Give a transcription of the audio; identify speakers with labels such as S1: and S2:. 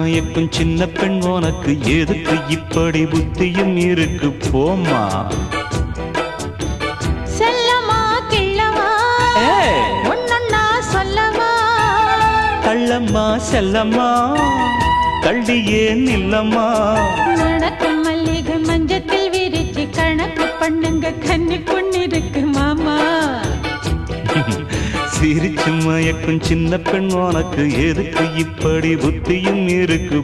S1: மயக்கும் சின்ன பெண் உனக்கு எதுக்கு இப்படி புத்தியும் இருக்கு போமா.
S2: செல்லமா கிள்ளமா ஒன்னொன்னா சொல்லமா.
S1: கள்ளம்மா செல்லம்மா கள்ளியே நில்லம்மா.
S2: நடக்கும் மல்லிகை மஞ்சத்தில் விரிச்சு கணக்கு பண்ணுங்க கன்னி பொண்ணு இருக்கு மாமா.
S1: சிரிச்சு மயக்கும் சின்ன பெண் உனக்கு எதுக்கு இப்படி புத்தியும் இருக்கு.